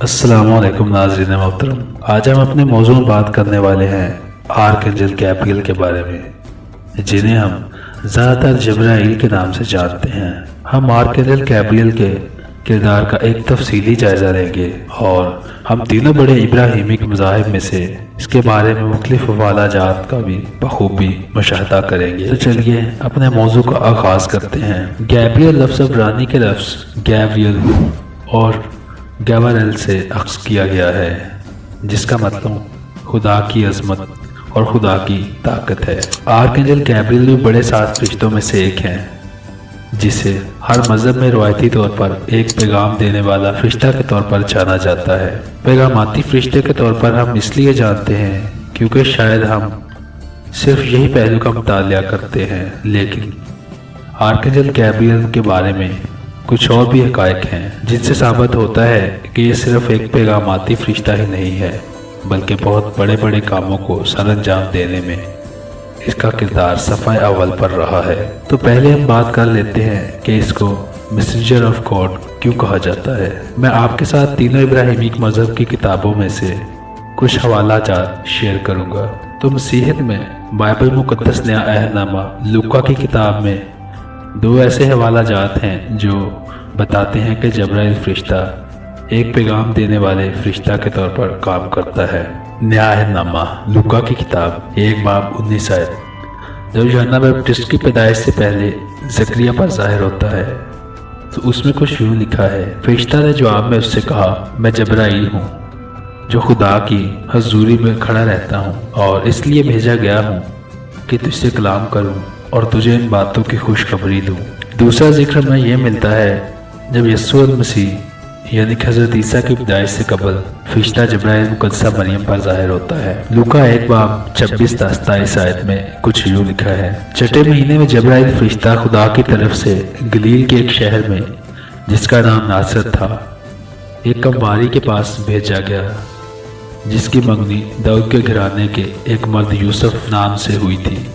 अस्सलाम वालेकुम नाज़रीन मोहतरम। आज हम अपने मौजू में बात करने वाले हैं आर्कएंजल गैब्रियल के बारे में, जिन्हें हम ज़्यादातर जब्राइल के नाम से जानते हैं। हम आर्कएंजल गैब्रियल के किरदार का एक तफसीली जायज़ा लेंगे और हम तीनों बड़े इब्राहिमिक मज़ाहिब में से इसके बारे में मुख्तलिफ हवालाजात का भी बखूबी मुशाहदा करेंगे। तो चलिए अपने मौजू का आगाज़ करते हैं। गैब्रियल लफ्ज़ इब्रानी के लफ्ज़ गैब्रियल और गैब्रियल से अक्स किया गया है, जिसका मतलब खुदा की अज़मत और खुदा की ताकत है। आर्कएंजल गैब्रियल भी बड़े 7 फरिश्तों में से एक हैं, जिसे हर मज़हब में रवायती तौर पर एक पैगाम देने वाला फरिश्ता के तौर पर जाना जाता है। पैगामाती फरिश्ते के तौर पर हम इसलिए जानते हैं क्योंकि शायद हम सिर्फ यही पहलू का मुतालिया करते हैं, लेकिन आर्कएंजल गैब्रियल के बारे में कुछ और भी हक़ाइक़ हैं जिनसे साबित होता है कि ये सिर्फ एक पैगामाती फरिश्ता ही नहीं है, बल्कि बहुत बड़े बड़े कामों को सरअंजाम देने में इसका किरदार सफ़ाए अव्वल पर रहा है। तो पहले हम बात कर लेते हैं कि इसको मैसेंजर ऑफ गॉड क्यों कहा जाता है। मैं आपके साथ तीनों इब्राहिमिक मज़हब की किताबों में से कुछ हवालाजात शेयर करूँगा। तो मसीहत में बाइबल मुक़द्दस नया अहदनामा लूका की किताब में 2 ऐसे हवालाजात हैं जो बताते हैं कि जब्राइल फरिश्ता एक पैगाम देने वाले फरिश्ता के तौर पर काम करता है। नया अहदनामा लूका की किताब 1 बाब 19 आयत। जब यूहन्ना बैप्टिस्ट की पैदाइश से पहले ज़करिया पर ज़ाहिर होता है तो उसमें कुछ यूँ लिखा है, फरिश्ता ने जवाब में उससे कहा, मैं जब्राइल हूँ जो खुदा की हजूरी में खड़ा रहता हूँ और इसलिए भेजा गया हूँ कि तुझसे कलाम करूँ और तुझे इन बातों की खुशखबरी दूँ। दूसरा जिक्र हमें यह मिलता है जब यस्सु मसीह यानी कि हज़रत ईसा की पैदाइश से कबल फरिश्ता जब्राइल मुक़द्दसा मरियम पर ज़ाहिर होता है। लूका 1 बाब 26-27 आयत में कुछ यूँ लिखा है, छठे महीने में जब्राइल फरिश्ता खुदा की तरफ से गलील के एक शहर में जिसका नाम नासरत था एक कमवारी के पास भेजा गया, जिसकी मंगनी दाऊद के घराने के एक मर्द यूसुफ नाम से हुई थी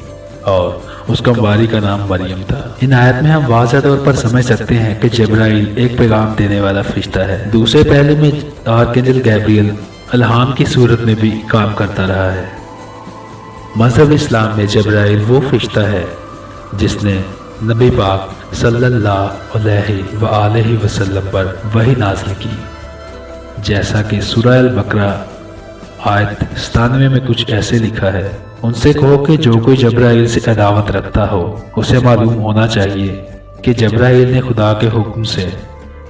और उस कमवारी का नाम मरियम था। इन आयत में हम वाज़ह तौर पर समझ सकते हैं कि जब्राइल एक पैगाम देने वाला फरिश्ता है। दूसरे पहलू में आर्कएंजल गैब्रियल इल्हाम की सूरत में भी काम करता रहा है। मज़हब इस्लाम में जब्राइल वो फरिश्ता है जिसने नबी पाक सल्लल्लाहु अलैहि वसल्लम पर वही नाज़िल की, जैसा कि सूरह अल-बकरा आयत 97 में कुछ ऐसे लिखा है, उनसे कहो कि जो कोई जब्राइल से अदावत रखता हो उसे मालूम होना चाहिए कि जब्राइल ने खुदा के हुक्म से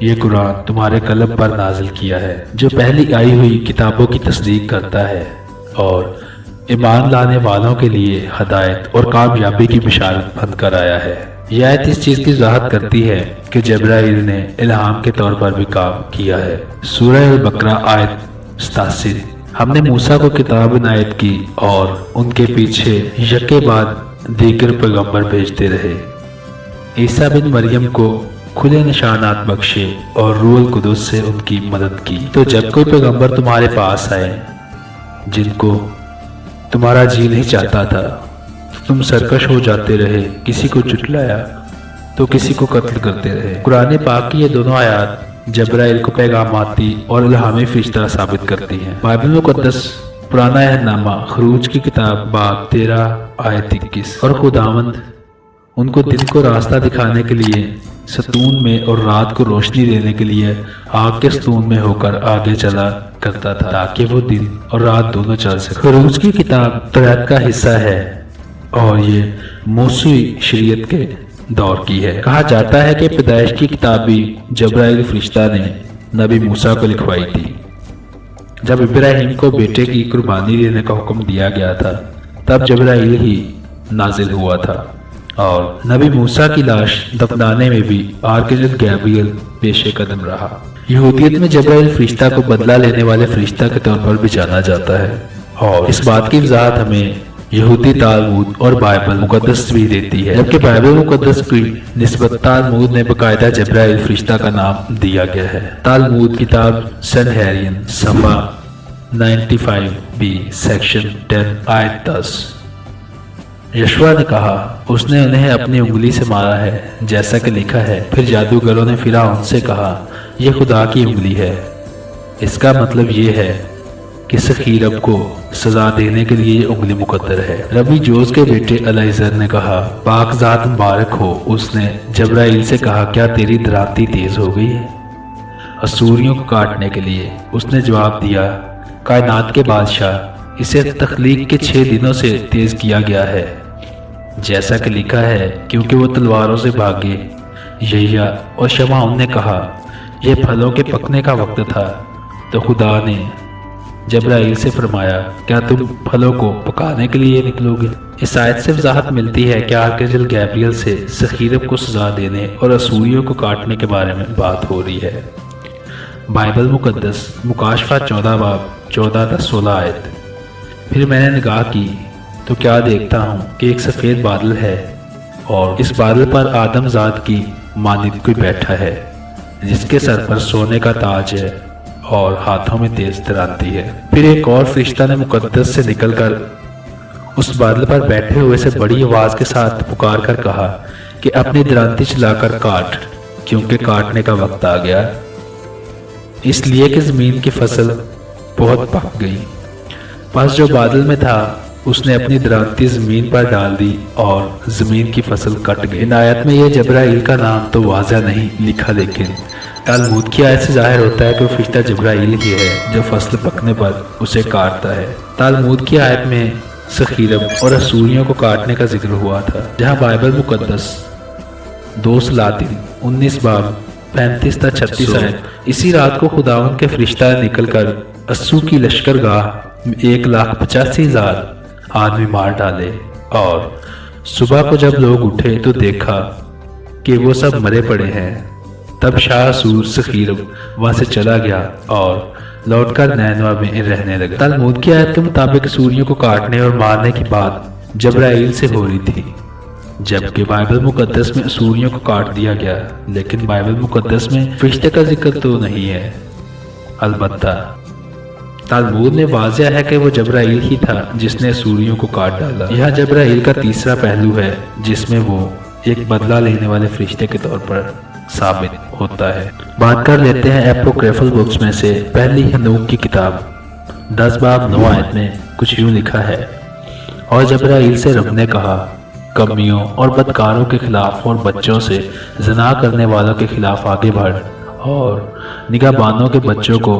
ये कुरान तुम्हारे कल्ब पर नाजिल किया है, जो पहली आई हुई किताबों की तस्दीक करता है और ईमान लाने वालों के लिए हदायत और कामयाबी की बिशारत बन कर आया है। यह आयत इस चीज़ की वज़ाहत करती है कि जब्राइल ने इल्हाम के तौर पर भी काम किया है। सूरह अल-बकरा आयत 87। हमने मूसा को किताब इनायत की और उनके पीछे यके बाद दीगर पैगंबर भेजते रहे। ईसा बिन मरियम को खुले निशानात बख्शे और रूहुल कुदुस से उनकी मदद की। तो जब कोई पैगंबर तुम्हारे पास आए जिनको तुम्हारा जी नहीं चाहता था, तुम सरकश हो जाते रहे, किसी को चुटलाया तो किसी को कत्ल करते रहे। कुरान पाक की ये दोनों आयत जब्राइल को पैगामाती और इल्हामी फरिश्ता साबित करती है। बाइबल मुक़द्दस पुराना अहदनामा खरूज की किताब बाब 13 आयत 21। और खुदावंद उनको दिन को रास्ता दिखाने के लिए सतून में और रात को रोशनी देने के लिए आग के सतून में होकर आगे चला करता था, ताकि वो दिन और रात दोनों चल सके। खरूज की किताब तौरात का हिस्सा है और ये मूसी शरीयत के दौर की है। कहा जाता है कि पैदाइश की किताब भी जब्राइल फरिश्ता ने नबी मूसा को लिखवाई थी। जब इब्राहिम को बेटे की कुर्बानी देने का हुक्म दिया गया था, तब जब्राइल ही नाजिल हुआ था और नबी मूसा की लाश दफनाने में भी आर्कएंजल गैब्रियल पेशे कदम रहा। यहूदियत में जब्राइल फरिश्ता को बदला लेने वाले फरिश्ता के तौर पर भी जाना जाता है और इस बात की वज़ाहत हमें यहूदी तालमूद और बाइबल मुक़द्दस भी देती है, जबकि बाइबल मुक़द्दस की निस्बत तालमूद में बाकायदा जब्राइल फरिश्ता का नाम दिया गया है। तालमूद किताब सनहेरियन सफ़ा 95b सेक्शन 10 आयत 10। यशवा ने कहा, उसने उन्हें अपनी उंगली से मारा है जैसा कि लिखा है। फिर जादूगरों ने फिरौन से कहा, यह खुदा की उंगली है। اس کا مطلب یہ ہے کہ سخیرب کو سزا دینے کے لیے یہ انگلی مقدر ہے۔ ربی جوز کے بیٹے الیعزر نے کہا پاک ذات مبارک ہو۔ اس نے جبرائیل سے کہا کیا تیری درانتی تیز ہو گئی ہے اسوریوں کو کاٹنے کے لیے؟ اس نے جواب دیا کائنات کے بادشاہ، اسے تخلیق کے 6 دنوں سے تیز کیا گیا ہے، جیسا کہ لکھا ہے، کیونکہ وہ تلواروں سے بھاگے۔ یحییٰ اور شمعون نے کہا یہ پھلوں کے پکنے کا وقت تھا، تو خدا نے جبرائیل سے فرمایا کیا تم پھلوں کو پکانے کے لیے نکلو گے؟ اس آیت سے وضاحت ملتی ہے کہ آرکینجل گیبریل سے سخیرب کو سزا دینے اور اسوریوں کو کاٹنے کے بارے میں بات ہو رہی ہے۔ بائبل مقدس مکاشفہ 14 باب 14-16 آیت۔ پھر میں نے نگاہ کی تو کیا دیکھتا ہوں کہ ایک سفید بادل ہے، اور اس بادل پر آدم ذات کی مانند کوئی بیٹھا ہے، جس کے سر پر سونے کا تاج ہے اور ہاتھوں میں تیز درانتی ہے۔ پھر ایک اور فرشتہ نے مقدس سے نکل کر اس بادل پر بیٹھے ہوئے سے بڑی آواز کے ساتھ پکار کر کہا کہ اپنی درانتی چلا کر کاٹ، کیونکہ کاٹنے کا وقت آ گیا، اس لیے کہ زمین کی فصل بہت پک گئی۔ پس جو بادل میں تھا اس نے اپنی درانتی زمین پر ڈال دی اور زمین کی فصل کٹ گئی۔ ان آیت میں یہ جبرائیل کا نام تو واضح نہیں لکھا، لیکن تالمود کی آیت سے ظاہر ہوتا ہے کہ وہ فرشتہ جبرائیل ہی ہے جو فصل پکنے پر اسے کاٹتا ہے۔ تالمود کی آیت میں سخیرب اور اسوریوں کو کاٹنے کا ذکر ہوا تھا، جہاں بائبل مقدس 2 سلاطین 19 باب 35-36 آیت۔ اسی رات کو خداوند کے فرشتہ نکل کر اسو کی لشکر گاہ 1,85,000 آدمی مار ڈالے، اور صبح کو جب لوگ اٹھے تو دیکھا کہ وہ سب مرے پڑے ہیں۔ تب شاہ اسور سخیرب وہاں سے چلا گیا اور لوٹ کر نینوا میں رہنے لگا۔ تلمود کی آیت کے مطابق اسوریوں کو کاٹنے اور مارنے کی بات جبرائیل سے ہو رہی تھی، جبکہ بائبل مقدس میں اسوریوں کو کاٹ دیا گیا، لیکن بائبل مقدس میں فرشتے کا ذکر تو نہیں ہے۔ البتہ تالمود میں واضح ہے کہ وہ جبرائیل ہی تھا جس نے اسوریوں کو کاٹ ڈالا۔ یہاں جبرائیل کا تیسرا پہلو ہے جس میں وہ ایک بدلہ لینے والے فرشتے کے طور پر ثابت ہوتا ہے۔ بات کر لیتے ہیں اپوکریفل بکس میں سے پہلی ہنوک کی کتاب 10 باب 9 آیت میں کچھ یوں لکھا ہے، اور جبرائیل سے رب نے کہا کمیوں اور بدکاروں کے خلاف اور بچوں سے زنا کرنے والوں کے خلاف آگے بڑھ، اور نگہبانوں کے بچوں کو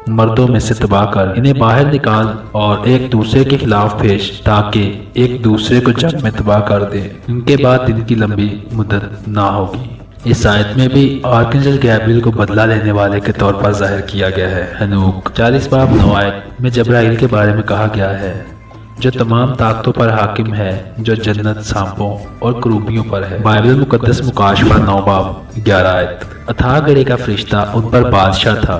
مردوں میں سے تباہ کر، انہیں باہر نکال اور ایک دوسرے کے خلاف بھیج، تاکہ ایک دوسرے کو جنگ میں تباہ کر دے، ان کے بعد ان کی لمبی مدت نہ ہوگی۔ اس آیت میں بھی آرکینجل گیبریل کو بدلہ لینے والے کے طور پر ظاہر کیا گیا ہے۔ ہنوک 40 باب 9 آیت میں جبرائیل کے بارے میں کہا گیا ہے، جو تمام طاقتوں پر حاکم ہے، جو جنت، سانپوں اور کروبیوں پر ہے۔ بائبل مقدس مکاشفہ 9 باب 11 آیت۔ اتھا گڑے کا فرشتہ ان پر بادشاہ تھا،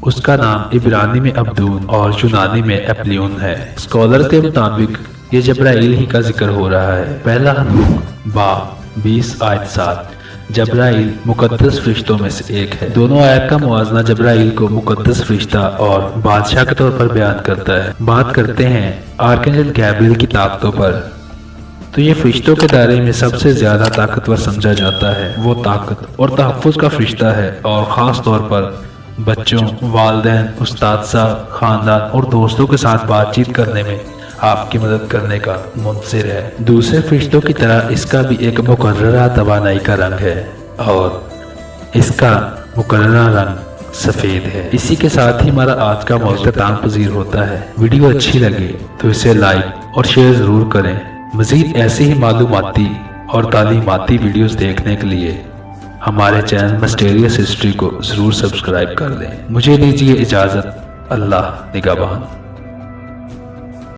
اس کا نام عبرانی میں عبدون اور یونانی میں اپلیون ہے۔ اسکالر کے مطابق یہ جبرائیل ہی کا ذکر ہو رہا ہے۔ پہلا ہنوک باب 20 آیت 7 جبرائیل مقدس فرشتوں میں سے ایک ہے۔ دونوں آیت کا موازنہ جبرائیل کو مقدس فرشتہ اور بادشاہ کے طور پر بیان کرتا ہے۔ بات کرتے ہیں آرکینجل گیبریل کی طاقتوں پر، تو یہ فرشتوں کے دائرے میں سب سے زیادہ طاقتور سمجھا جاتا ہے۔ وہ طاقت اور تحفظ کا فرشتہ ہے، اور خاص طور پر بچوں، والدین، اساتذہ، خاندان اور دوستوں کے ساتھ بات چیت کرنے میں آپ کی مدد کرنے کا منصر ہے۔ دوسرے فرشتوں کی طرح اس کا بھی ایک مقررہ توانائی کا رنگ ہے، اور اس کا مقررہ رنگ سفید ہے۔ اسی کے ساتھ ہی ہمارا آج کا موضوع اختتام پذیر ہوتا ہے۔ ویڈیو اچھی لگے تو اسے لائک اور شیئر ضرور کریں۔ مزید ایسے ہی معلوماتی اور تعلیماتی ویڈیوز دیکھنے کے لیے ہمارے چینل مسٹیریس ہسٹری کو ضرور سبسکرائب کر لیں۔ مجھے دیجیے اجازت، اللہ نگہبان۔